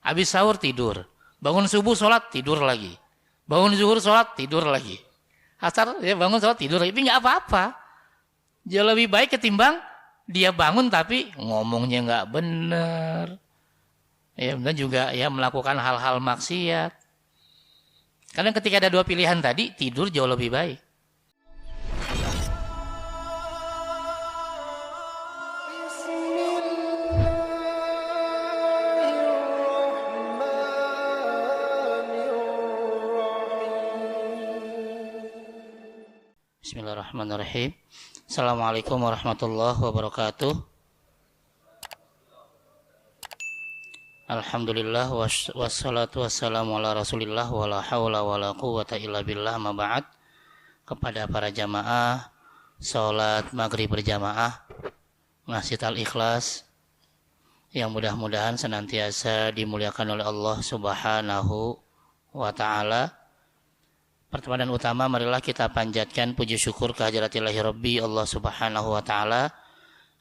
Habis sahur tidur. Bangun subuh sholat tidur lagi. Bangun zuhur sholat tidur lagi. Asar ya bangun sholat tidur lagi. Itu nggak apa-apa. Jauh lebih baik ketimbang dia bangun tapi ngomongnya nggak benar. Ya benar juga ya melakukan hal-hal maksiat. Karena ketika ada dua pilihan tadi, tidur jauh lebih baik. Bismillahirrahmanirrahim. Assalamualaikum warahmatullahi wabarakatuh. Alhamdulillah wassalatu wassalamu ala rasulillah wala hawla wala quwata illa billah ma ba'd. Kepada para jamaah salat maghrib berjamaah Masjid Al-Ikhlas yang mudah-mudahan senantiasa dimuliakan oleh Allah Subhanahu wa taala. Pertemanan utama, marilah kita panjatkan puji syukur kehadirat-Ilahi Rabbi Allah Subhanahu wa taala.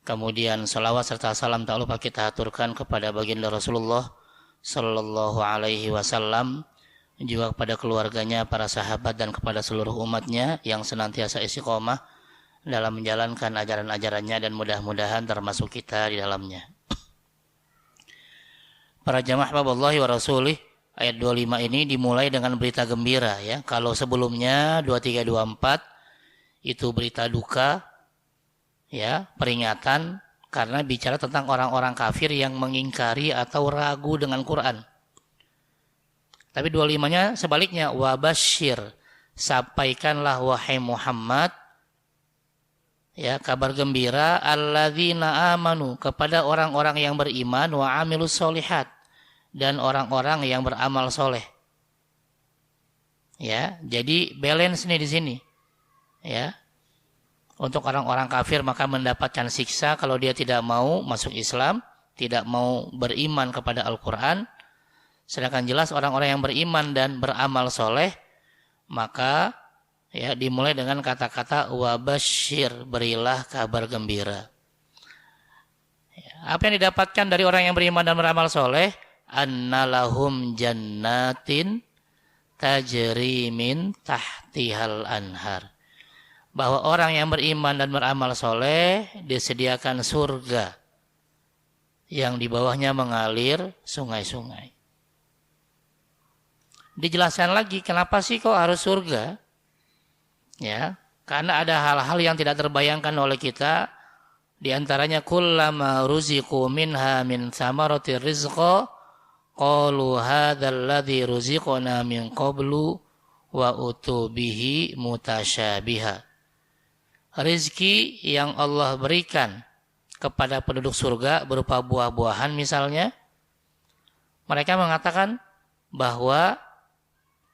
Kemudian salawat serta salam tak lupa kita aturkan kepada baginda Rasulullah sallallahu alaihi wasallam, juga kepada keluarganya, para sahabat dan kepada seluruh umatnya yang senantiasa istiqomah dalam menjalankan ajaran-ajarannya, dan mudah-mudahan termasuk kita di dalamnya. Para jamaah hababallahi wa rasulih, ayat 25 ini dimulai dengan berita gembira ya. Kalau sebelumnya 23 24 itu berita duka ya, peringatan karena bicara tentang orang-orang kafir yang mengingkari atau ragu dengan Quran. Tapi 25-nya sebaliknya, wabasyir, sampaikanlah wahai Muhammad ya kabar gembira, alladzina amanu, kepada orang-orang yang beriman, wa amilus solihat, dan orang-orang yang beramal soleh. Ya, jadi balance nih di sini. Ya. Untuk orang-orang kafir maka mendapatkan siksa kalau dia tidak mau masuk Islam, tidak mau beriman kepada Al-Qur'an. Sedangkan jelas orang-orang yang beriman dan beramal soleh maka ya dimulai dengan kata-kata wabasyir, berilah kabar gembira. Ya, apa yang didapatkan dari orang yang beriman dan beramal soleh? Annalahum jannatin tajri min tahtihal anhar, bahwa orang yang beriman dan beramal soleh disediakan surga yang di bawahnya mengalir sungai-sungai. Dijelaskan lagi kenapa sih kok harus surga? Ya, karena ada hal-hal yang tidak terbayangkan oleh kita, di antaranya kullama ruziqu minha min thamaratir rizqa qalu hadzal ladzi ruziqna min qablu wa utubihi mutasyabiha. Rizki yang Allah berikan kepada penduduk surga berupa buah-buahan misalnya, mereka mengatakan bahwa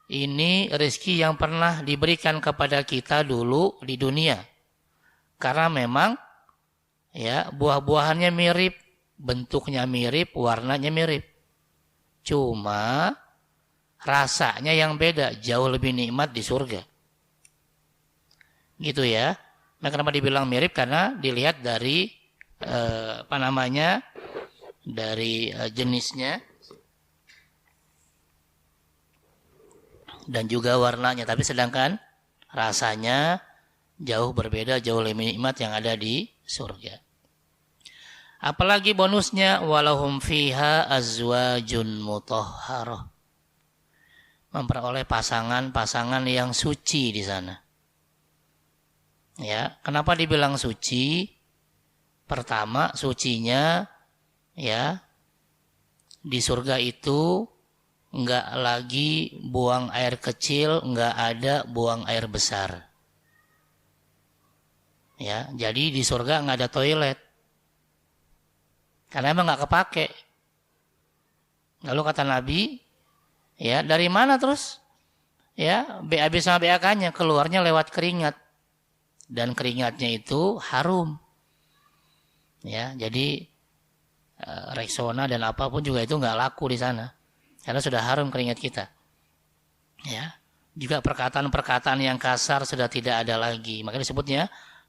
ini rizki yang pernah diberikan kepada kita dulu di dunia. Karena memang ya buah-buahannya mirip, bentuknya mirip, warnanya mirip. Cuma rasanya yang beda, jauh lebih nikmat di surga. Gitu ya. Nah, kenapa dibilang mirip? Karena dilihat dari dari jenisnya dan juga warnanya. Tapi sedangkan rasanya jauh berbeda, jauh lebih nikmat yang ada di surga. Apalagi bonusnya, walahum fiha azwajun mutahharah, memperoleh pasangan-pasangan yang suci di sana. Ya, kenapa dibilang suci? Pertama, sucinya ya di surga itu enggak lagi buang air kecil, enggak ada buang air besar. Ya, jadi di surga enggak ada toilet. Karena emang enggak kepake. Lalu kata Nabi, ya, dari mana terus? Ya, BAB sama BAK-nya keluarnya lewat keringat. Dan keringatnya itu harum. Ya, jadi Rexona dan apapun juga itu nggak laku di sana, karena sudah harum keringat kita. Ya, juga perkataan-perkataan yang kasar sudah tidak ada lagi. Makanya disebutnya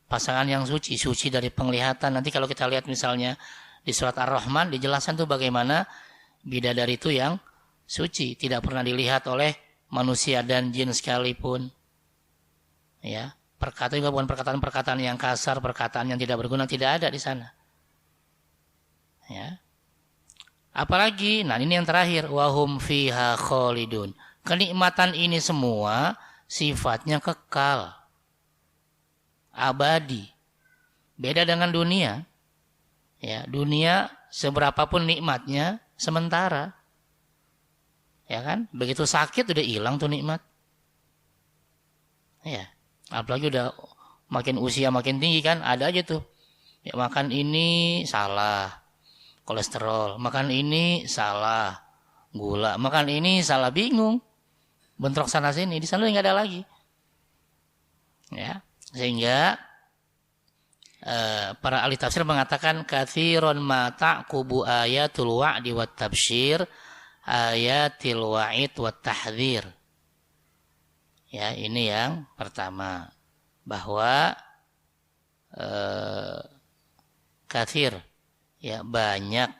pasangan yang suci, suci dari penglihatan. Nanti kalau kita lihat misalnya di surat Ar-Rahman dijelaskan tuh bagaimana Bidadari itu yang suci, tidak pernah dilihat oleh manusia dan jin sekalipun. Ya, perkataan juga bukan perkataan-perkataan yang kasar, perkataan yang tidak berguna, tidak ada di sana. Ya. Apalagi, nah ini yang terakhir, wahum fiha khalidun. Kenikmatan ini semua sifatnya kekal, abadi. Beda dengan dunia. Ya, dunia seberapapun nikmatnya sementara. Ya kan? Begitu sakit udah hilang tuh nikmat. Ya, apalagi udah makin usia makin tinggi kan, ada aja tuh. Ya, makan ini salah, kolesterol, makan ini salah, gula, makan ini salah, bingung. Bentrok sana sini, di sana nggak ada lagi. Ya, sehingga para ahli tafsir mengatakan katsiron ma ta'qubu ayatul wa'di wat tabsyir ayatil wa'id wat tahdzir. Ya, ini yang pertama, bahwa katsir, ya, banyak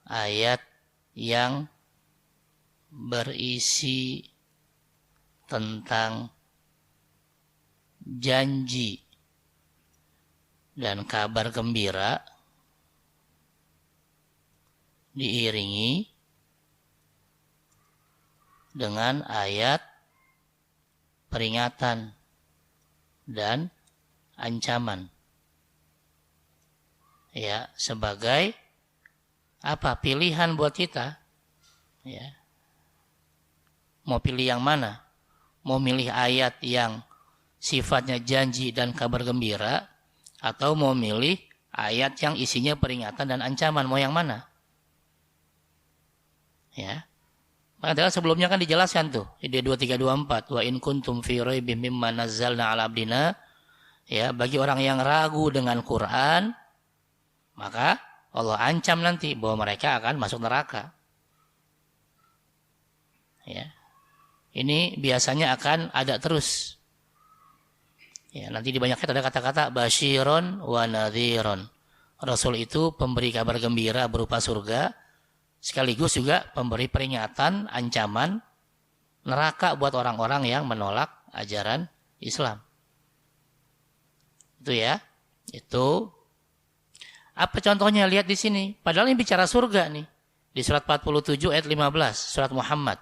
ayat yang berisi tentang janji dan kabar gembira diiringi dengan ayat peringatan dan ancaman. Ya, sebagai apa? Pilihan buat kita. Ya. Mau pilih yang mana? Mau milih ayat yang sifatnya janji dan kabar gembira, atau mau milih ayat yang isinya peringatan dan ancaman? Mau yang mana? Ya. Padahal sebelumnya kan dijelaskan tuh di 2324, wa in kuntum fi raibim mimma nazzalna ala abdina, ya, bagi orang yang ragu dengan Quran, maka Allah ancam nanti bahwa mereka akan masuk neraka. Ya. Ini biasanya akan ada terus. Ya, nanti di banyak ayat ada kata-kata basyiron wa nadhiron. Rasul itu pemberi kabar gembira berupa surga, sekaligus juga pemberi peringatan, ancaman neraka buat orang-orang yang menolak ajaran Islam. Itu ya. Itu apa contohnya? Lihat di sini. Padahal ini bicara surga nih. Di surat 47 ayat 15, surat Muhammad.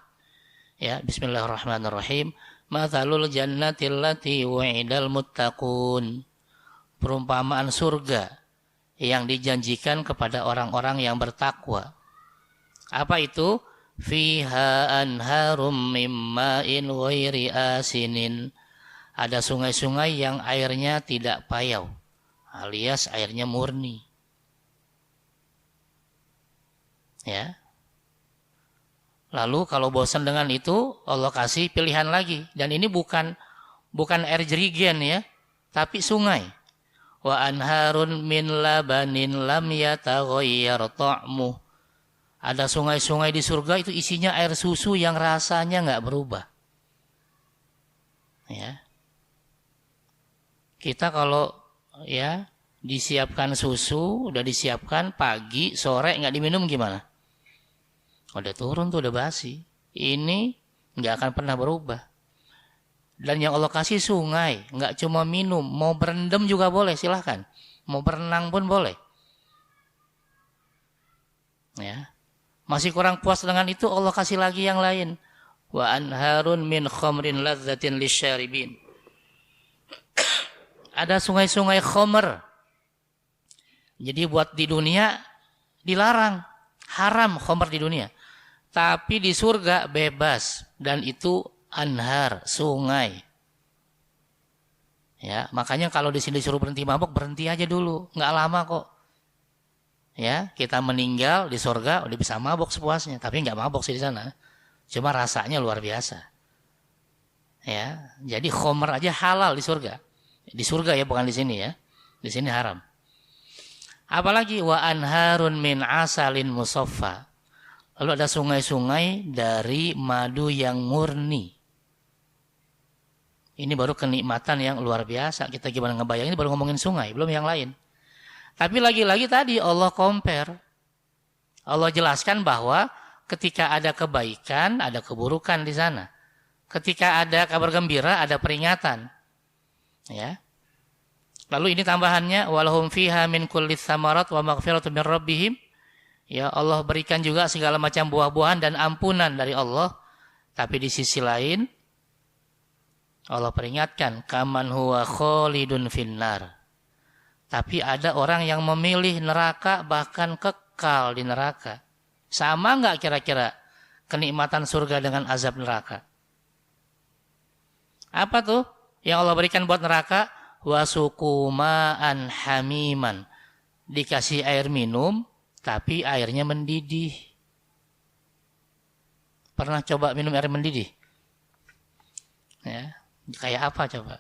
Ya, bismillahirrahmanirrahim. Mathalul jannati allati wa'idal muttaqun. Perumpamaan surga yang dijanjikan kepada orang-orang yang bertakwa. Apa itu? Fiha anharum mimma'in ghairi asinin. Ada sungai-sungai yang airnya tidak payau, alias airnya murni. Ya. Lalu kalau bosan dengan itu, Allah kasih pilihan lagi. Dan ini bukan air jerigen ya, tapi sungai. Wa anharun min labanin lam yataghayyar ta'muh. Ada sungai-sungai di surga itu isinya air susu yang rasanya nggak berubah. Ya. Kita kalau ya disiapkan susu, udah disiapkan pagi, sore nggak diminum gimana? Udah turun tuh, udah basi. Ini nggak akan pernah berubah. Dan yang Allah kasih sungai, nggak cuma minum, mau berendam juga boleh, silahkan. Mau berenang pun boleh. Ya, masih kurang puas dengan itu, Allah kasih lagi yang lain. Wa anharun min khamrin ladzatin lisyaribin. Ada sungai-sungai khamr. Jadi buat di dunia dilarang, haram khamr di dunia. Tapi di surga bebas, dan itu anhar, sungai. Ya, makanya kalau di sini disuruh berhenti mabuk, berhenti aja dulu, nggak lama kok. Ya, kita meninggal di surga udah bisa mabuk sepuasnya, tapi nggak mabuk sih di sana. Cuma rasanya luar biasa. Ya, jadi khamr aja halal di surga. Di surga ya, bukan di sini ya. Di sini haram. Apalagi wa anharun min asalin musaffa. Lalu ada sungai-sungai dari madu yang murni. Ini baru kenikmatan yang luar biasa. Kita gimana ngebayangin, baru ngomongin sungai, belum yang lain. Tapi lagi-lagi tadi Allah compare. Allah jelaskan bahwa ketika ada kebaikan, ada keburukan di sana. Ketika ada kabar gembira, ada peringatan. Ya. Lalu ini tambahannya, walahum fiha min kulli tsamarat wa maghfiratun min rabbihim. Ya, Allah berikan juga segala macam buah-buahan dan ampunan dari Allah. Tapi di sisi lain, Allah peringatkan, kaman huwa khalidun finnar. Tapi ada orang yang memilih neraka, bahkan kekal di neraka. Sama nggak kira-kira kenikmatan surga dengan azab neraka? Apa tuh yang Allah berikan buat neraka? Wasukuma'an hamiman. Dikasih air minum, tapi airnya mendidih. Pernah coba minum air mendidih? Ya. Kayak apa coba?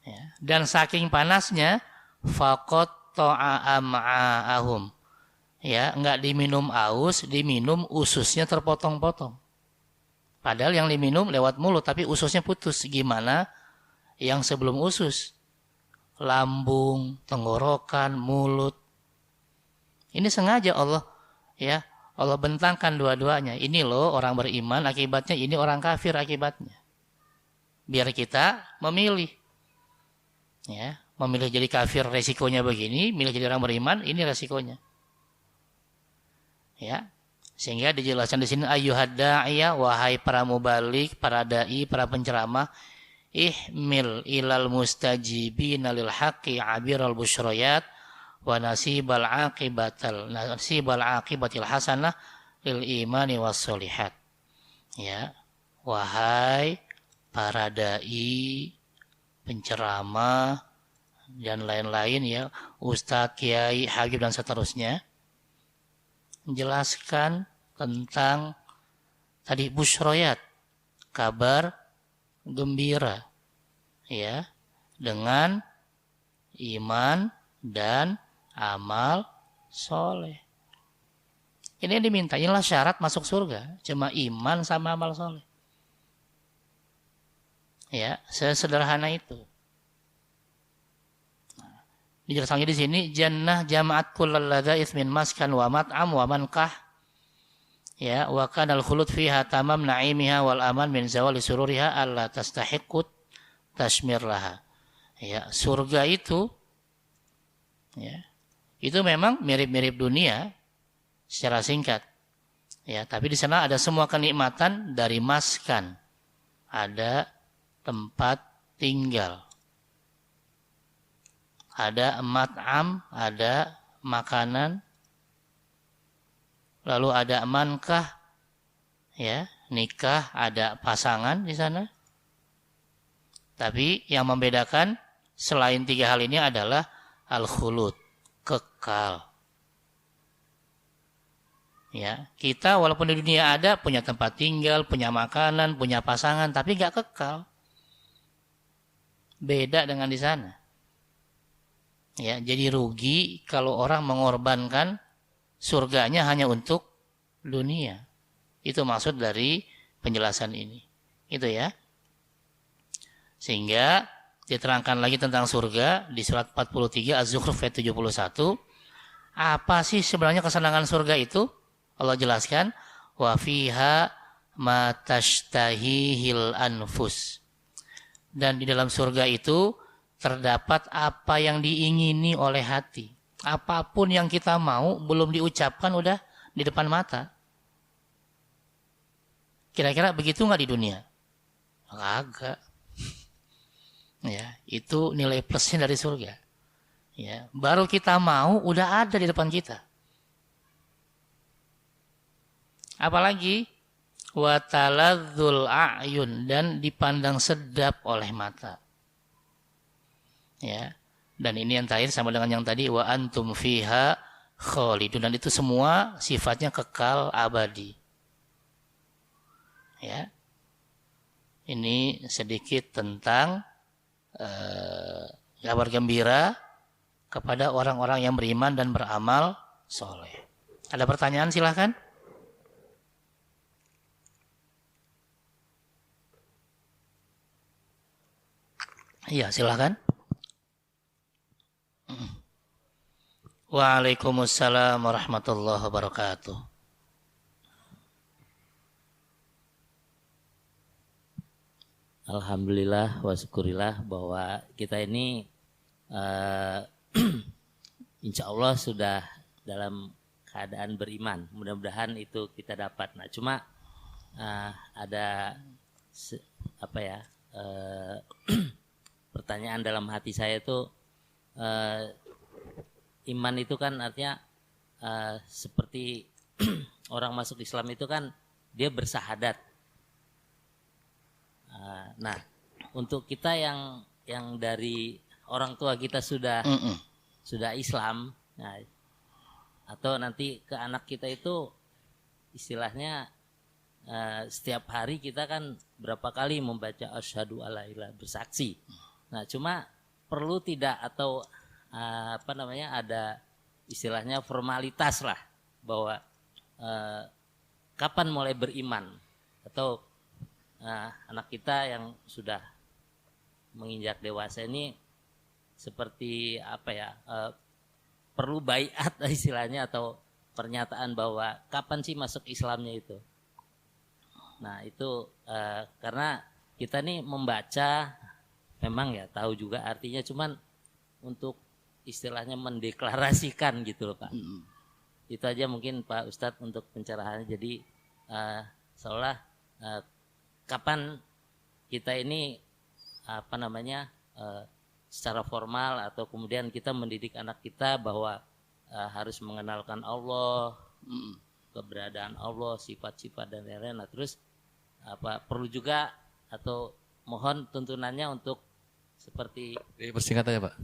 Ya. Dan saking panasnya, faqatta'a am'a'ahum. Ya, enggak diminum aus, diminum ususnya terpotong-potong. Padahal yang diminum lewat mulut, tapi ususnya putus. Gimana yang sebelum usus? Lambung, tenggorokan, mulut. Ini sengaja Allah, ya, Allah bentangkan dua-duanya. Ini loh orang beriman akibatnya, ini orang kafir akibatnya. Biar kita memilih. Ya, memilih jadi kafir resikonya begini, milih jadi orang beriman ini resikonya. Ya. Sehingga dijelaskan di sini ayyuhad da'iyah, wahai para mubalik, para dai, para penceramah, ihmil ilal mustajibina lil haqqi abiral busyrayat wa nasibal aqibatil hasanah lil imani was solihat. Ya. Wahai para dai, penceramah dan lain-lain ya, ustadz, kiai, habib dan seterusnya, menjelaskan tentang tadi busyroyat, kabar gembira, ya, dengan iman dan amal soleh. Ini yang diminta, inilah syarat masuk surga, cuma iman sama amal soleh. Ya, sesederhana itu. Dijelaskan di sini, jannah jama'at kullal ladza'is min maskan wa mat'am wa mankah. Ya, wa kanal khulud fiha tamam na'imiha wal aman min zawali sururiha alla tastahiqqut tashmir laha. Ya, surga itu ya, itu memang mirip-mirip dunia secara singkat. Ya, tapi di sana ada semua kenikmatan dari maskan. Ada tempat tinggal. Ada mat'am, ada makanan. Lalu ada mankah, ya, nikah, ada pasangan di sana. Tapi yang membedakan selain tiga hal ini adalah al-khulud, kekal. Ya, kita walaupun di dunia ada punya tempat tinggal, punya makanan, punya pasangan, tapi nggak kekal. Beda dengan di sana. Ya, jadi rugi kalau orang mengorbankan surganya hanya untuk dunia. Itu maksud dari penjelasan ini. Itu ya. Sehingga diterangkan lagi tentang surga di surat 43 Az-Zukhruf ayat 71. Apa sih sebenarnya kesenangan surga itu? Allah jelaskan, wa fiha ma tashtahihil anfus. Dan di dalam surga itu terdapat apa yang diingini oleh hati. Apapun yang kita mau belum diucapkan udah di depan mata. Kira-kira begitu nggak di dunia? Agak. Ya, itu nilai plusnya dari surga. Ya, baru kita mau udah ada di depan kita. Apalagi wa taladzul a'yun, dan dipandang sedap oleh mata. Ya. Dan ini yang terakhir sama dengan yang tadi, wa antum fiha khalidun, dan itu semua sifatnya kekal abadi. Ya. Ini sedikit tentang kabar gembira kepada orang-orang yang beriman dan beramal soleh. Ada pertanyaan silahkan. Iya, silahkan. Waalaikumsalam warahmatullahi wabarakatuh. Alhamdulillah wa syukurillah bahwa kita ini insya Allah sudah dalam keadaan beriman. Mudah-mudahan itu kita dapat. Nah, cuma ada pertanyaan dalam hati saya itu, iman itu kan artinya seperti orang masuk Islam itu kan dia bersahadat. Nah, untuk kita yang dari orang tua kita sudah Islam, nah, atau nanti ke anak kita itu istilahnya setiap hari kita kan berapa kali membaca asyhadu alla ilaha, bersaksi. Nah, cuma perlu tidak atau ada istilahnya formalitas lah bahwa kapan mulai beriman, atau anak kita yang sudah menginjak dewasa ini seperti perlu baiat istilahnya, atau pernyataan bahwa kapan sih masuk Islamnya itu. Nah, itu karena kita nih membaca memang ya tahu juga artinya, cuman untuk istilahnya mendeklarasikan gitu loh Pak. Itu aja mungkin Pak Ustadz untuk pencerahannya. Jadi seolah kapan kita ini secara formal atau kemudian kita mendidik anak kita bahwa harus mengenalkan Allah, keberadaan Allah, sifat-sifat dan lain-lain. Nah, terus perlu juga atau mohon tuntunannya untuk seperti persingkat aja Pak.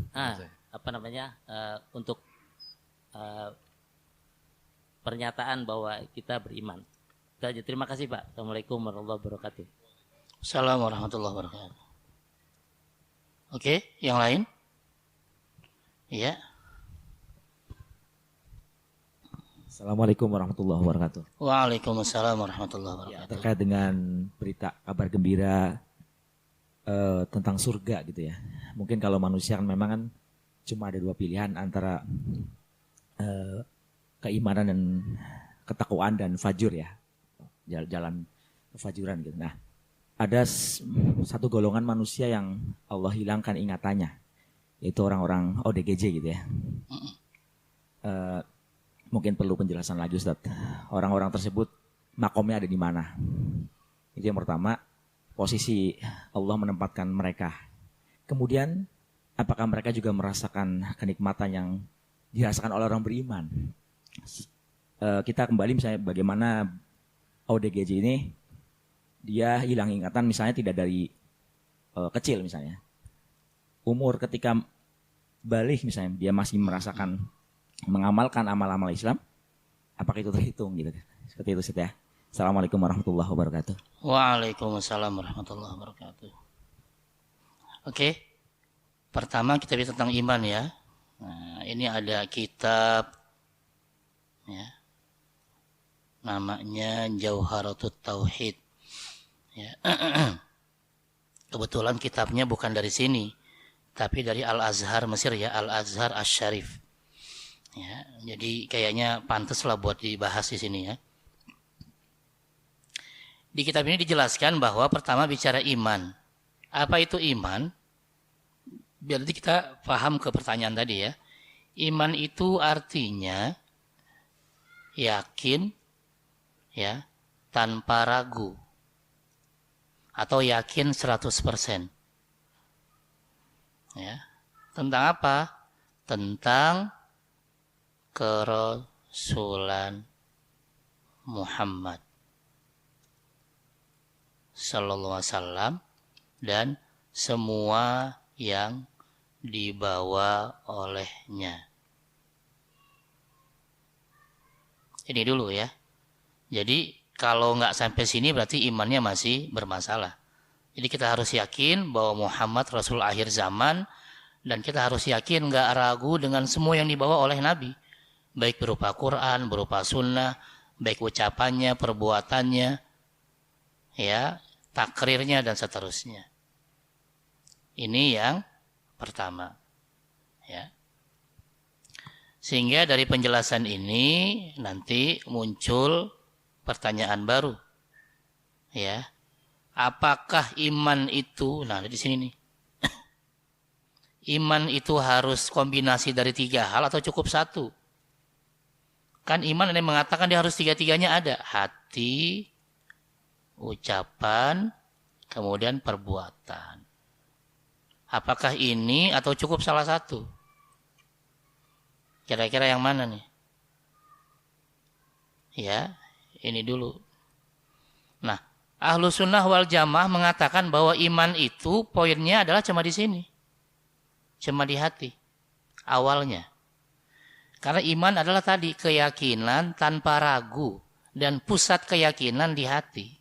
Untuk pernyataan bahwa kita beriman. Itu aja. Terima kasih Pak. Assalamualaikum warahmatullahi wabarakatuh. Assalamualaikum warahmatullahi wabarakatuh. Oke, yang lain? Iya. Assalamualaikum warahmatullahi wabarakatuh. Waalaikumsalam warahmatullahi wabarakatuh. Terkait dengan berita kabar gembira tentang surga gitu ya. Mungkin kalau manusia kan memang kan cuma ada dua pilihan antara keimanan dan ketakwaan dan fajur ya. Jalan kefajuran gitu. Nah, ada satu golongan manusia yang Allah hilangkan ingatannya, yaitu orang-orang ODGJ gitu ya. Mungkin perlu penjelasan lagi Ustaz. Orang-orang tersebut makomnya ada di mana? Itu yang pertama, posisi Allah menempatkan mereka. Kemudian, apakah mereka juga merasakan kenikmatan yang dirasakan oleh orang beriman? Kita kembali misalnya bagaimana ODGJ ini dia hilang ingatan misalnya tidak dari kecil misalnya. Umur ketika balik misalnya dia masih merasakan mengamalkan amal-amal Islam, apakah itu terhitung gitu? Seperti itu Ustaz ya. Assalamualaikum warahmatullahi wabarakatuh. Waalaikumsalam warahmatullahi wabarakatuh. Oke. Pertama kita bicara tentang iman ya. Nah, ini ada kitab ya. Namanya Jauharatut Tauhid. Ya. Kebetulan kitabnya bukan dari sini, tapi dari Al-Azhar Mesir ya, Al-Azhar Asy-Syarif. Ya, jadi kayaknya pantas lah buat dibahas di sini ya. Di kitab ini dijelaskan bahwa pertama bicara iman. Apa itu iman? Biar nanti kita paham ke pertanyaan tadi ya. Iman itu artinya yakin ya, tanpa ragu. Atau yakin 100%. Ya. Tentang apa? Tentang kerasulan Muhammad sallallahu alaihi wasallam dan semua yang dibawa olehnya. Ini dulu ya. Jadi kalau nggak sampai sini berarti imannya masih bermasalah. Jadi kita harus yakin bahwa Muhammad Rasul akhir zaman, dan kita harus yakin nggak ragu dengan semua yang dibawa oleh Nabi, baik berupa Quran, berupa Sunnah, baik ucapannya, perbuatannya, ya, takrirnya dan seterusnya. Ini yang pertama, ya. Sehingga dari penjelasan ini nanti muncul pertanyaan baru. Ya. Apakah iman itu, nah di sini nih. Iman itu harus kombinasi dari 3 hal atau cukup 1? Kan iman ada yang mengatakan dia harus 3-tiganya ada. Hati, ucapan, kemudian perbuatan. Apakah ini atau cukup salah satu? Kira-kira yang mana nih? Ya, ini dulu. Nah, Ahlus Sunnah wal Jamaah mengatakan bahwa iman itu poinnya adalah cuma di sini. Cuma di hati. Awalnya. Karena iman adalah tadi keyakinan tanpa ragu. Dan pusat keyakinan di hati.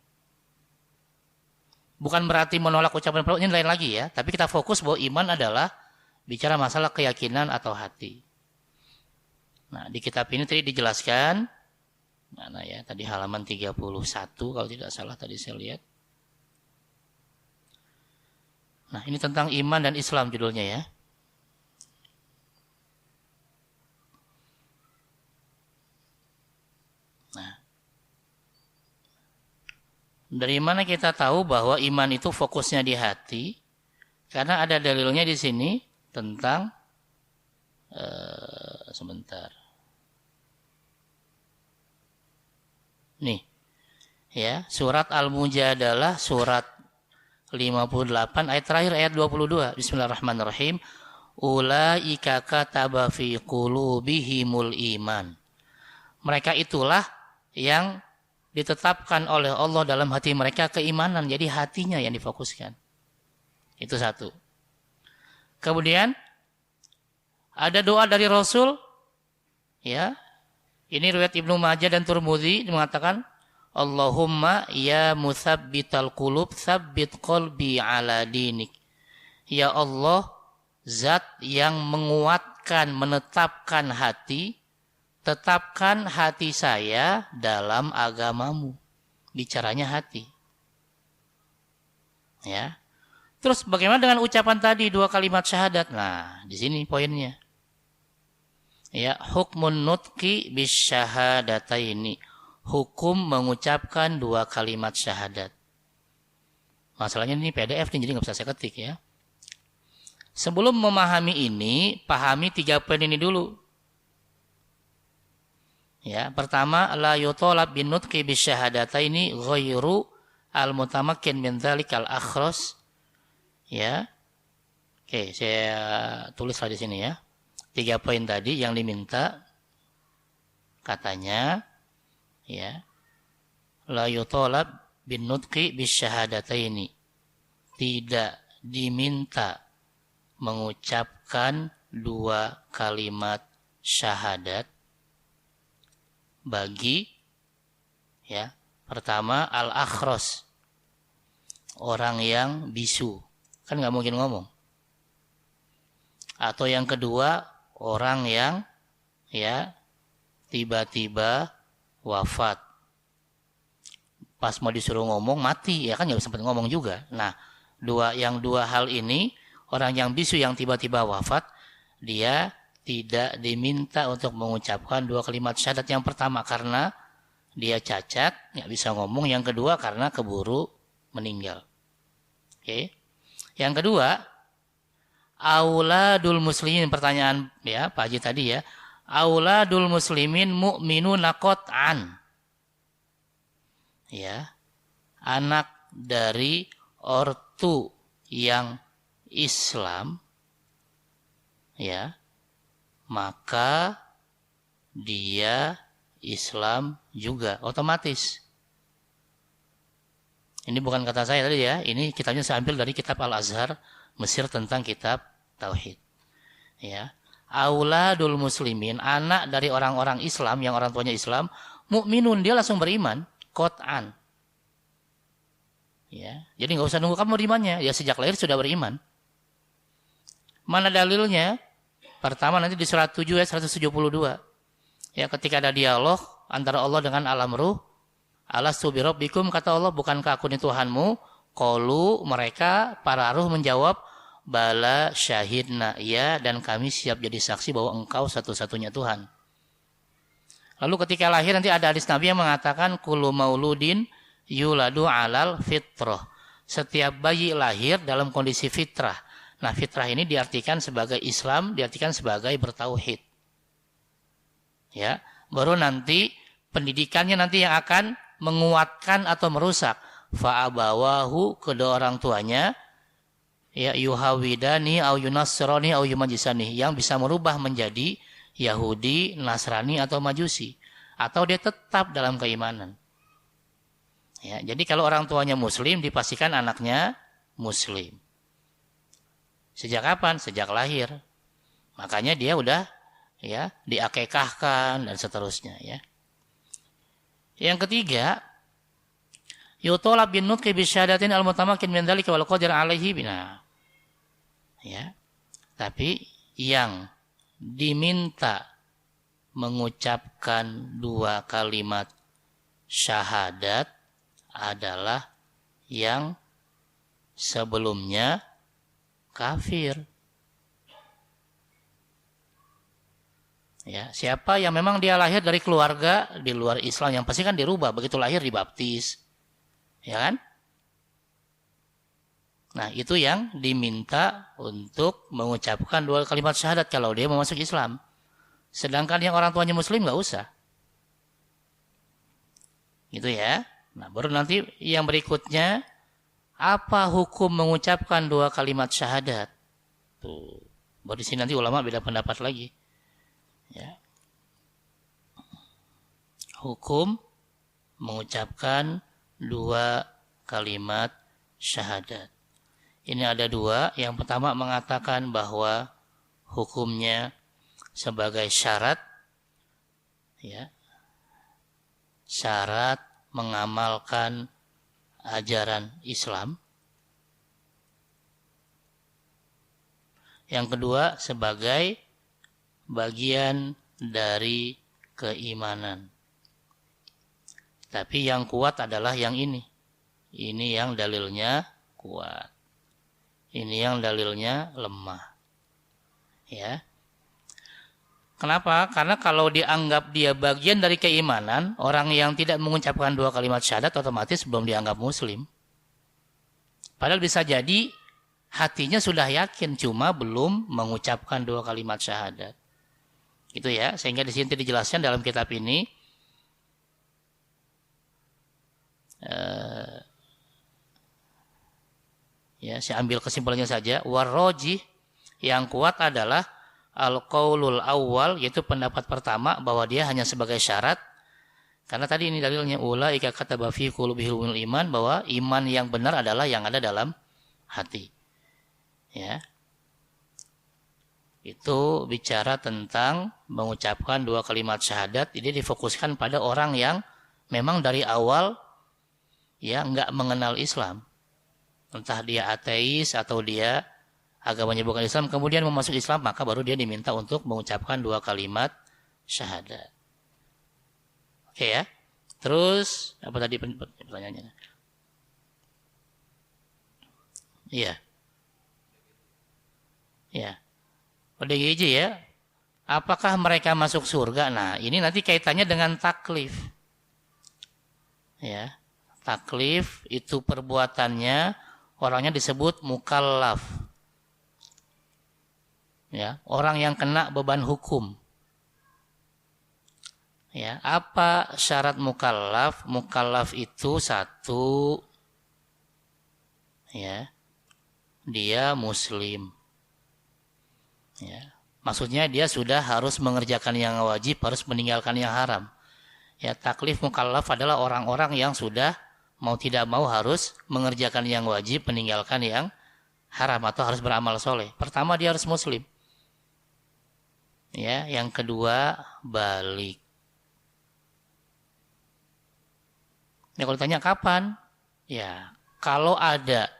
Bukan berarti menolak ucapan perbuatan, ini lain lagi ya. Tapi kita fokus bahwa iman adalah bicara masalah keyakinan atau hati. Nah, di kitab ini tadi dijelaskan. Mana ya? Tadi halaman 31 kalau tidak salah tadi saya lihat. Nah, ini tentang iman dan Islam judulnya ya. Nah, dari mana kita tahu bahwa iman itu fokusnya di hati? Karena ada dalilnya di sini tentang sebentar. Nih, ya, surat Al-Mujadalah surat 58 ayat terakhir ayat 22. Bismillahirrahmanirrahim. Ulaika kataba fi qulubihimul iman. Mereka itulah yang ditetapkan oleh Allah dalam hati mereka keimanan. Jadi hatinya yang difokuskan. Itu satu. Kemudian ada doa dari Rasul. Ya. Ini riwayat Ibnu Majah dan Tirmidzi mengatakan, Allahumma ya musabbital qulub tsabbit qalbi ala dinik. Ya Allah, zat yang menguatkan, menetapkan hati, tetapkan hati saya dalam agamamu. Bicaranya hati. Ya. Terus bagaimana dengan ucapan tadi 2 kalimat syahadat? Nah, di sini poinnya. Ya, hukmun nutqi bisyahadataini. Hukum mengucapkan 2 kalimat syahadat. Masalahnya ini PDF nih, jadi nggak bisa saya ketik ya. Sebelum memahami ini, pahami 3 poin ini dulu. Ya, pertama, la yutolab bin nutqi bisyahadataini ghairu al-mutamakkin min dzalikal akhras. Ya. Oke, saya tulislah di sini ya. 3 poin tadi yang diminta katanya ya, la yutolab bin nutqi bisyahadataini. Tidak diminta mengucapkan 2 kalimat syahadat bagi ya, pertama al-akhras, orang yang bisu, kan nggak mungkin ngomong. Atau yang kedua, orang yang ya tiba-tiba wafat. Pas mau disuruh ngomong mati, ya kan nggak sempat ngomong juga. Nah, yang dua hal ini, orang yang bisu yang tiba-tiba wafat, dia tidak diminta untuk mengucapkan 2 kalimat syahadat. Yang pertama karena dia cacat, nggak bisa ngomong. Yang kedua karena keburu meninggal. Oke. Yang kedua, auladul muslimin, pertanyaan ya Pak Haji tadi ya. Auladul muslimin mu'minuna qat'an. Ya. Anak dari ortu yang Islam ya, maka dia Islam juga otomatis. Ini bukan kata saya tadi ya, ini kitabnya saya ambil dari kitab Al-Azhar Mesir tentang kitab tauhid. Ya. Auladul muslimin, anak dari orang-orang Islam yang orang tuanya Islam, mukminun, dia langsung beriman, qat'an. Ya. Jadi enggak usah nunggu kamu berimannya, ya sejak lahir sudah beriman. Mana dalilnya? Pertama nanti di surat 7 ayat 172. Ya, ketika ada dialog antara Allah dengan alam ruh, alastu bi rabbikum, kata Allah, bukankah aku ini Tuhanmu? Qalu, mereka para ruh menjawab, bala syahidna, ya, dan kami siap jadi saksi bahwa engkau satu-satunya Tuhan. Lalu ketika lahir nanti ada hadis Nabi yang mengatakan kullu mauludin yuladu alal fitrah. Setiap bayi lahir dalam kondisi fitrah. Nah, fitrah ini diartikan sebagai Islam, diartikan sebagai bertauhid. Ya, baru nanti pendidikannya nanti yang akan menguatkan atau merusak. Fa'abawahu, kedua orang tuanya, ya, yuhawidani au yunassrani au yumajisani, yang bisa merubah menjadi Yahudi, Nasrani atau Majusi, atau dia tetap dalam keimanan. Ya, jadi kalau orang tuanya Muslim dipastikan anaknya Muslim. Sejak kapan? Sejak lahir. Makanya dia udah ya diakekahkan dan seterusnya ya. Yang ketiga, yutolab bin nutqi bisyahadatin al-mutamakin min dzalika wal qadir alaihi bina. Ya. Tapi yang diminta mengucapkan 2 kalimat syahadat adalah yang sebelumnya kafir. Ya, siapa yang memang dia lahir dari keluarga di luar Islam, yang pasti kan dirubah, begitu lahir dibaptis. Ya kan? Nah, itu yang diminta untuk mengucapkan 2 kalimat syahadat kalau dia mau masuk Islam. Sedangkan yang orang tuanya Muslim nggak usah. Gitu ya. Nah, baru nanti yang berikutnya, apa hukum mengucapkan 2 kalimat syahadat? Tuh. Baru di sini nanti ulama beda pendapat lagi. Ya. Hukum mengucapkan 2 kalimat syahadat. Ini ada 2. Yang pertama mengatakan bahwa hukumnya sebagai syarat, ya, syarat mengamalkan ajaran Islam. Yang kedua sebagai bagian dari keimanan. Tapi yang kuat adalah yang ini. Ini yang dalilnya kuat. Ini yang dalilnya lemah. Ya. Kenapa? Karena kalau dianggap dia bagian dari keimanan, orang yang tidak mengucapkan 2 kalimat syahadat otomatis belum dianggap muslim. Padahal bisa jadi hatinya sudah yakin, cuma belum mengucapkan 2 kalimat syahadat. Itu ya, sehingga di sini dijelaskan dalam kitab ini ya, saya ambil kesimpulannya saja. Warroji, yang kuat adalah al-qaulul awal, yaitu pendapat pertama bahwa dia hanya sebagai syarat. Karena tadi ini dalilnya ulaika kataba fi qulubihimul iman, bahwa iman yang benar adalah yang ada dalam hati. Ya. Itu bicara tentang mengucapkan 2 kalimat syahadat. Ini difokuskan pada orang yang memang dari awal ya enggak mengenal Islam. Entah dia ateis atau dia agamanya bukan Islam, kemudian masuk Islam, maka baru dia diminta untuk mengucapkan 2 kalimat syahadat. Oke ya. Terus apa tadi pertanyaannya? Iya. Ya. ODGJ ya. Apakah mereka masuk surga? Nah, ini nanti kaitannya dengan taklif. Ya. Taklif itu perbuatannya, orangnya disebut mukallaf. Ya, orang yang kena beban hukum. Ya, apa syarat mukallaf? Mukallaf itu 1, ya, dia muslim. Ya, maksudnya dia sudah harus mengerjakan yang wajib, harus meninggalkan yang haram. Ya, taklif mukallaf adalah orang-orang yang sudah mau tidak mau harus mengerjakan yang wajib, meninggalkan yang haram, atau harus beramal soleh. Pertama dia harus muslim. Ya, yang kedua balik. Ya, kalau ditanya kapan? Ya, kalau ada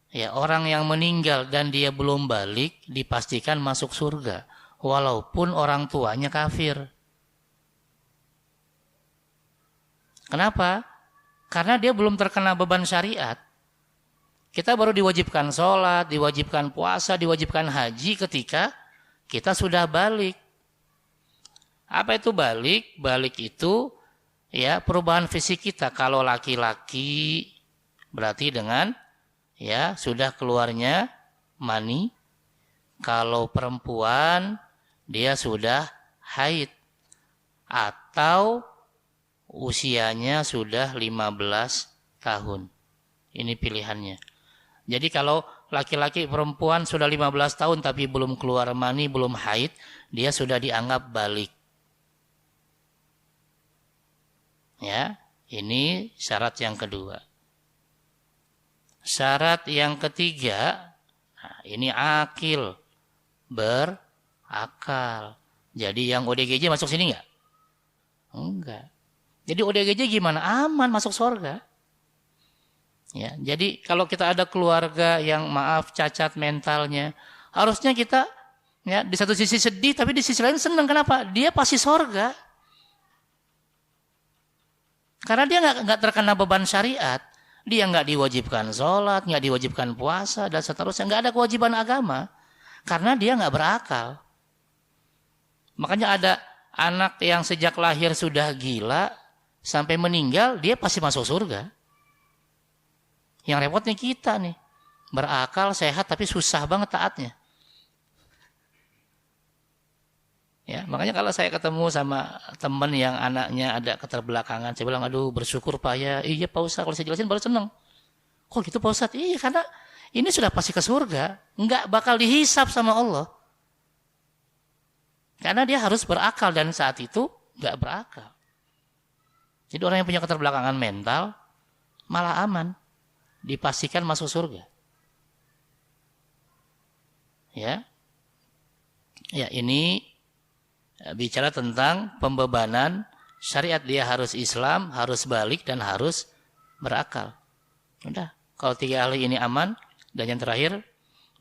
ya orang yang meninggal dan dia belum balik, dipastikan masuk surga, walaupun orang tuanya kafir. Kenapa? Karena dia belum terkena beban syariat. Kita baru diwajibkan sholat, diwajibkan puasa, diwajibkan haji ketika kita sudah balik. Apa itu balik? Balik itu ya perubahan fisik kita. Kalau laki-laki berarti dengan ya sudah keluarnya mani. Kalau perempuan dia sudah haid atau usianya sudah 15 tahun. Ini pilihannya. Jadi kalau laki-laki perempuan sudah 15 tahun tapi belum keluar mani, belum haid, dia sudah dianggap balik. Ya, ini syarat yang kedua. Syarat yang ketiga, nah ini akil, berakal. Jadi yang ODGJ masuk sini enggak? Enggak. Jadi ODGJ gimana? Aman masuk surga. Ya, jadi kalau kita ada keluarga yang maaf cacat mentalnya, harusnya kita ya di satu sisi sedih tapi di sisi lain senang. Kenapa? Dia pasti surga. Karena dia nggak terkena beban syariat, dia nggak diwajibkan sholat, nggak diwajibkan puasa dan seterusnya, nggak ada kewajiban agama, karena dia nggak berakal. Makanya ada anak yang sejak lahir sudah gila sampai meninggal, dia pasti masuk surga. Yang repotnya kita nih, berakal, sehat, tapi susah banget taatnya. Ya, makanya kalau saya ketemu sama teman yang anaknya ada keterbelakangan, saya bilang, aduh bersyukur Pak ya. Iya Pak Ustadz, kalau saya jelasin baru seneng. Kok gitu Pak Ustadz? Iya, karena ini sudah pasti ke surga, nggak bakal dihisap sama Allah. Karena dia harus berakal dan saat itu nggak berakal. Jadi orang yang punya keterbelakangan mental malah aman. Dipastikan masuk surga. Ya. Ya, ini bicara tentang pembebanan syariat. Dia harus Islam, harus balik dan harus berakal. Udah, kalau tiga hal ini aman dan yang terakhir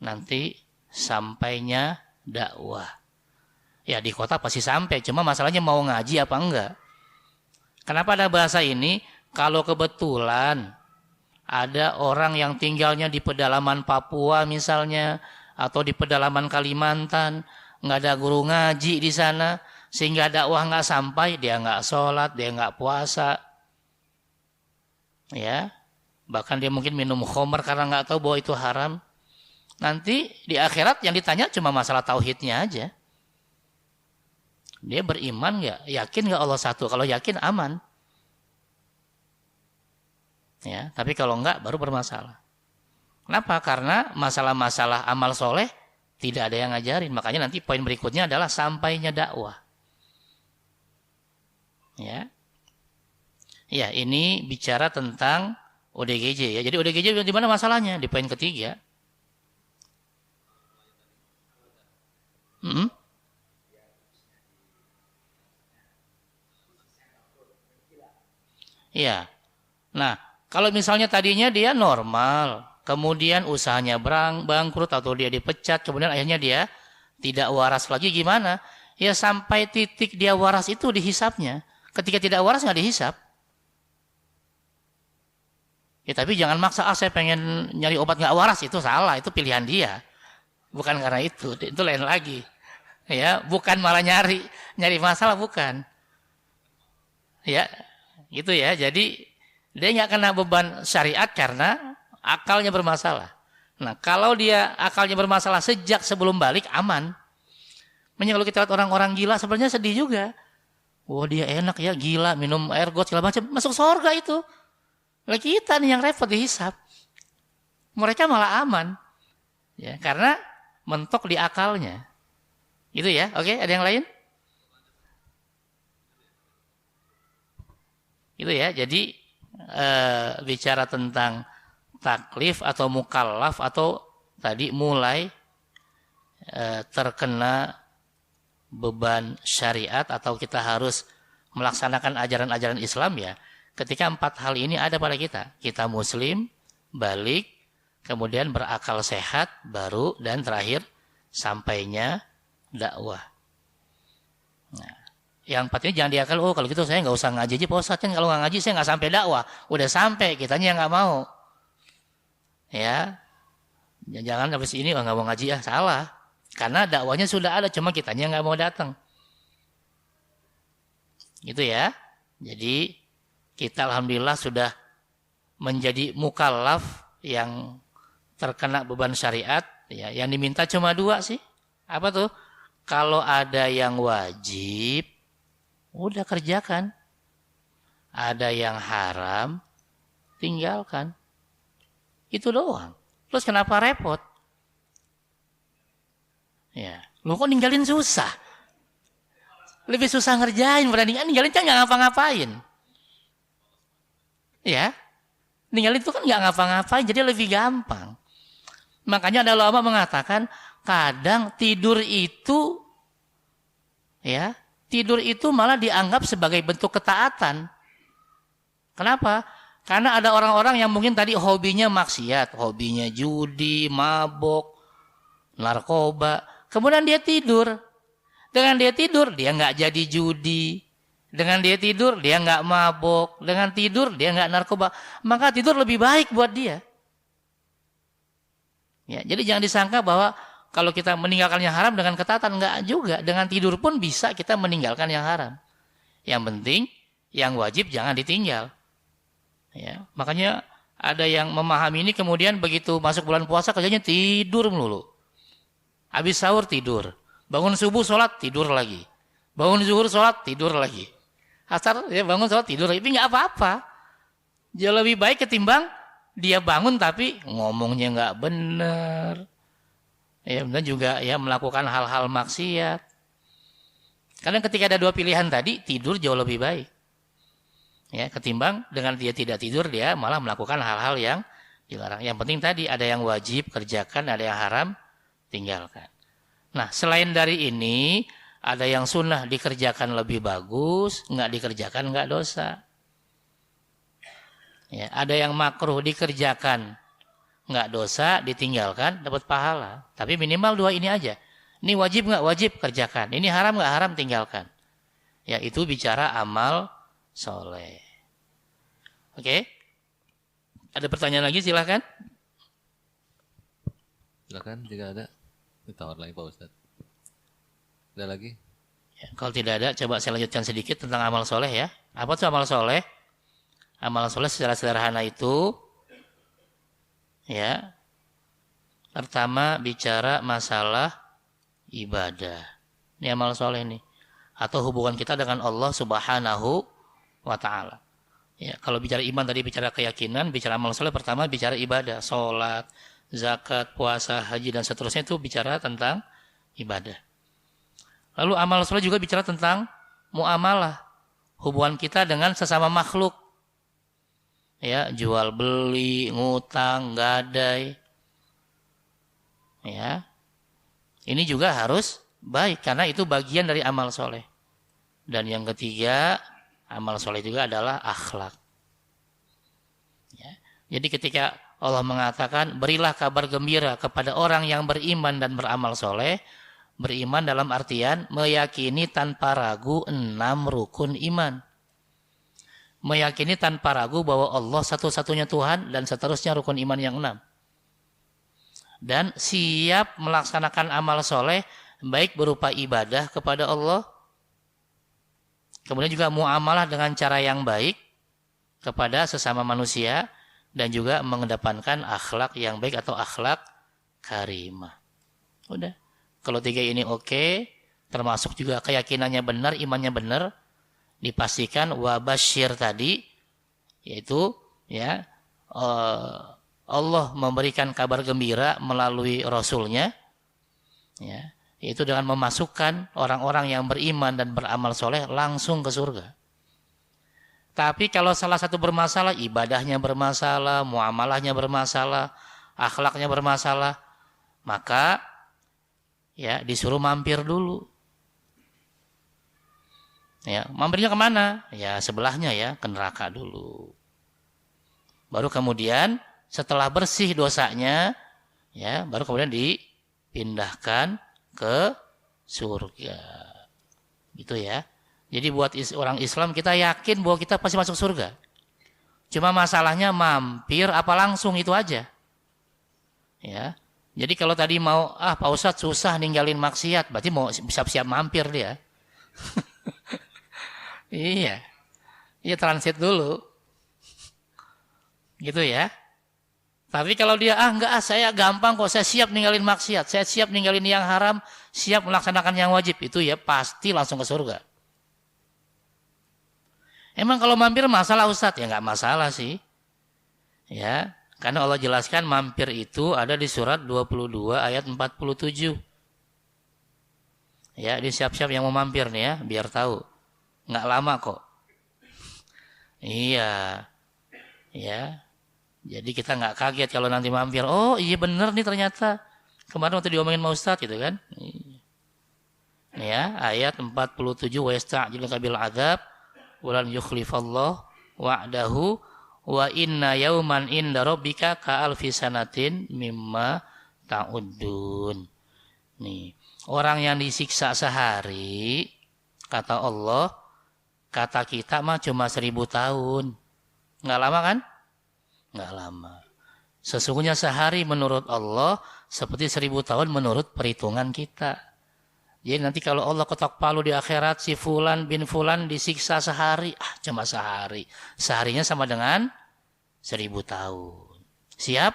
nanti sampainya dakwah. Ya di kota pasti sampai, cuma masalahnya mau ngaji apa enggak. Kenapa ada bahasa ini? Kalau kebetulan ada orang yang tinggalnya di pedalaman Papua misalnya, atau di pedalaman Kalimantan, nggak ada guru ngaji di sana, sehingga dakwah nggak sampai, dia nggak sholat, dia nggak puasa, ya, bahkan dia mungkin minum khamr karena nggak tahu bahwa itu haram. Nanti di akhirat yang ditanya cuma masalah tauhidnya aja. Dia beriman nggak, yakin nggak Allah satu? Kalau yakin aman. Ya, tapi kalau enggak baru bermasalah. Kenapa? Karena masalah-masalah amal soleh tidak ada yang ngajarin. Makanya nanti poin berikutnya adalah sampainya dakwah. Ya, ya ini bicara tentang ODGJ ya. Jadi ODGJ di mana masalahnya? Di poin ketiga. Iya. Nah, kalau misalnya tadinya dia normal, kemudian usahanya bangkrut atau dia dipecat, kemudian akhirnya dia tidak waras lagi, gimana? Ya sampai titik dia waras itu dihisapnya. Ketika tidak waras nggak dihisap. Ya tapi jangan maksa, saya pengen nyari obat nggak waras, itu salah, itu pilihan dia. Bukan karena itu lain lagi. Ya, bukan malah nyari masalah, bukan. Ya, gitu ya. Jadi dia nggak kena beban syariat karena akalnya bermasalah. Nah, kalau dia akalnya bermasalah sejak sebelum balik, aman. Makanya kalau kita lihat orang-orang gila sebenarnya sedih juga. Wah, dia enak ya, gila, minum air got segala macam, masuk surga itu. Lagi kita nih yang repot dihisap. Mereka malah aman. Ya, karena mentok di akalnya. Gitu ya. Oke, ada yang lain? Gitu ya. Jadi bicara tentang taklif atau mukallaf atau tadi mulai terkena beban syariat atau kita harus melaksanakan ajaran-ajaran Islam ya. Ketika 4 hal ini ada pada kita muslim, balik, kemudian berakal sehat, baru dan terakhir sampainya dakwah. Nah, yang 4 ini jangan diakal, oh kalau gitu saya nggak usah ngaji aja Pak Ustadz, kan kalau nggak ngaji saya nggak sampai dakwah. Udah sampai, kitanya nggak mau. Ya, jangan habis ini nggak mau ngaji ya, salah. Karena dakwahnya sudah ada, cuma kitanya nggak mau datang. Gitu ya. Jadi kita alhamdulillah sudah menjadi mukallaf yang terkena beban syariat. Ya, yang diminta cuma 2 sih. Apa tuh? Kalau ada yang wajib, udah kerjakan. Ada yang haram, tinggalkan. Itu doang. Terus kenapa repot? Ya, lu kok ninggalin susah? Lebih susah ngerjain, berandingan ninggalin kan nggak ngapa-ngapain. Ya, ninggalin itu kan nggak ngapa-ngapain, jadi lebih gampang. Makanya ada ulama mengatakan kadang tidur itu, ya, tidur itu malah dianggap sebagai bentuk ketaatan. Kenapa? Karena ada orang-orang yang mungkin tadi hobinya maksiat, hobinya judi, mabok, narkoba. Kemudian dia tidur. Dengan dia tidur, dia nggak jadi judi. Dengan dia tidur, dia nggak mabok. Dengan tidur, dia nggak narkoba. Maka tidur lebih baik buat dia. Ya, jadi jangan disangka bahwa kalau kita meninggalkan yang haram dengan ketaatan, nggak juga. Dengan tidur pun bisa kita meninggalkan yang haram. Yang penting, yang wajib jangan ditinggal. Ya, makanya ada yang memahami ini kemudian begitu masuk bulan puasa kerjanya tidur melulu. Habis sahur tidur. Bangun subuh sholat tidur lagi. Bangun zuhur sholat tidur lagi. Asar ya bangun sholat tidur lagi. Tapi nggak apa-apa. Jauh lebih baik ketimbang dia bangun tapi ngomongnya nggak benar. Ya benar juga ya melakukan hal-hal maksiat. Karena ketika ada 2 pilihan tadi tidur jauh lebih baik. Ya, ketimbang dengan dia tidak tidur dia malah melakukan hal-hal yang dilarang. Yang penting tadi ada yang wajib kerjakan, ada yang haram tinggalkan. Nah, selain dari ini ada yang sunnah dikerjakan lebih bagus, nggak dikerjakan nggak dosa. Ya, ada yang makruh dikerjakan nggak dosa, ditinggalkan dapat pahala. Tapi minimal 2 ini aja. Ini wajib nggak wajib kerjakan. Ini haram nggak haram tinggalkan. Ya, itu bicara amal soleh. Oke. Ada pertanyaan lagi silahkan. Silakan jika ada. Ditawar lagi Pak Ustadz. Ada lagi? Ya, kalau tidak ada, coba saya lanjutkan sedikit tentang amal soleh ya. Apa itu amal soleh? Amal soleh secara sederhana itu, ya, pertama bicara masalah ibadah. Ini amal soleh nih. Atau hubungan kita dengan Allah Subhanahu wa ta'ala. Ya, kalau bicara iman tadi bicara keyakinan, bicara amal soleh pertama bicara ibadah, sholat, zakat, puasa, haji dan seterusnya itu bicara tentang ibadah. Lalu amal soleh juga bicara tentang muamalah, hubungan kita dengan sesama makhluk. Ya, jual beli, ngutang, gadai. Ya. Ini juga harus baik karena itu bagian dari amal soleh. Dan yang ketiga, amal soleh juga adalah akhlak. Ya. Jadi ketika Allah mengatakan, berilah kabar gembira kepada orang yang beriman dan beramal soleh. Beriman dalam artian meyakini tanpa ragu 6 rukun iman. Meyakini tanpa ragu bahwa Allah satu-satunya Tuhan dan seterusnya rukun iman yang 6. Dan siap melaksanakan amal soleh baik berupa ibadah kepada Allah. Kemudian juga muamalah dengan cara yang baik kepada sesama manusia. Dan juga mengedepankan akhlak yang baik atau akhlak karimah. Udah. Kalau 3 ini oke, termasuk juga keyakinannya benar, imannya benar, dipastikan wabasyir tadi, yaitu ya Allah memberikan kabar gembira melalui Rasulnya, ya, yaitu dengan memasukkan orang-orang yang beriman dan beramal soleh langsung ke surga. Tapi kalau salah satu bermasalah, ibadahnya bermasalah, muamalahnya bermasalah, akhlaknya bermasalah, maka ya disuruh mampir dulu. Ya, mampirnya kemana? Ya sebelahnya ya, ke neraka dulu. Baru kemudian setelah bersih dosanya, ya baru kemudian dipindahkan ke surga. Gitu ya. Jadi buat orang Islam kita yakin bahwa kita pasti masuk surga. Cuma masalahnya mampir apa langsung itu aja. Ya. Jadi kalau tadi mau, Pak Ustadz susah ninggalin maksiat, berarti mau siap-siap mampir dia. Iya. Iya transit dulu. Gitu ya. Tapi kalau dia, enggak, saya gampang kok, saya siap ninggalin maksiat, saya siap ninggalin yang haram, siap melaksanakan yang wajib, itu ya pasti langsung ke surga. Emang kalau mampir masalah Ustadz? Ya enggak masalah sih. Ya, karena Allah jelaskan mampir itu ada di surat 22 ayat 47. Ya, ini siap-siap yang mau mampir nih ya, biar tahu. Enggak lama kok. Iya. Ya. Jadi kita nggak kaget kalau nanti mampir. Oh iya bener nih ternyata. Kemarin waktu diomongin sama Ustadz gitu kan. Nih ya, ayat 47. Wa yasta'jiluka bil adzab walan yukhlifallahu wa'dahu wa inna yauman inda rabbika ka alfi sanatin mimma ta'uddun. Nih, orang yang disiksa sehari kata Allah, kata kita mah cuma 1000 tahun. Nggak lama kan? Nggak lama. Sesungguhnya sehari menurut Allah seperti 1000 tahun menurut perhitungan kita. Jadi nanti kalau Allah ketok palu di akhirat, si Fulan bin Fulan disiksa sehari, cuma sehari. Seharinya sama dengan 1000 tahun. Siap?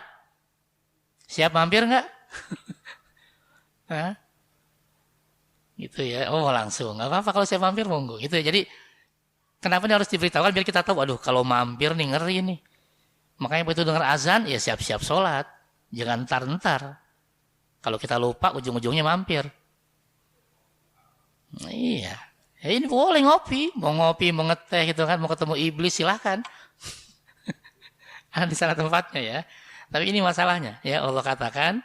Siap mampir nggak? Hah? Gitu ya. Oh langsung. Nggak apa-apa kalau saya mampir monggo. Gitu ya. Jadi kenapa ini harus diberitahukan biar kita tahu. Aduh kalau mampir nih ngeri nih. Makanya begitu dengar azan, ya siap-siap sholat. Jangan ntar-ntar. Kalau kita lupa, ujung-ujungnya mampir. Nah, iya. Ya ini boleh ngopi. Mau ngopi, mau ngeteh gitu kan. Mau ketemu iblis, silahkan. Ada di sana tempatnya ya. Tapi ini masalahnya. Ya Allah katakan,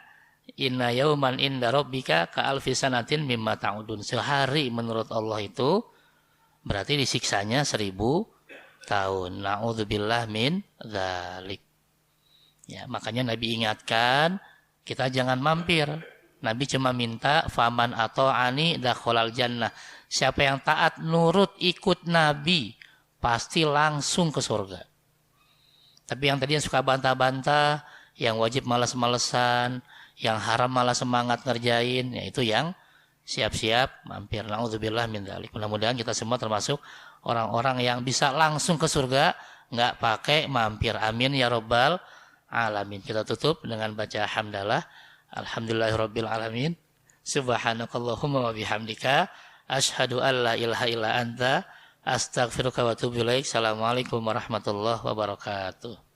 Inna yauman inda rabbika ka alfi sanatin mimma ta'udun. Sehari menurut Allah itu, berarti disiksanya 1000 tahun. Na'udzubillah min dzalik. Ya, makanya Nabi ingatkan kita jangan mampir. Nabi cuma minta faman ata'ani dakhalal jannah. Siapa yang taat nurut ikut Nabi pasti langsung ke surga. Tapi yang tadi yang suka bantah-bantah, yang wajib malas-malesan, yang haram malah semangat ngerjain, ya itu yang siap-siap mampir. Na'udzubillah min dzalik. Mudah-mudahan kita semua termasuk orang-orang yang bisa langsung ke surga, nggak pakai mampir. Amin ya robbal alamin. Kita tutup dengan baca hamdalah. Alhamdulillahirabbil alamin. Subhanakallahumma wa bihamdika asyhadu an la ilaha illa anta astaghfiruka wa atubu ilaik. Assalamualaikum warahmatullahi wabarakatuh.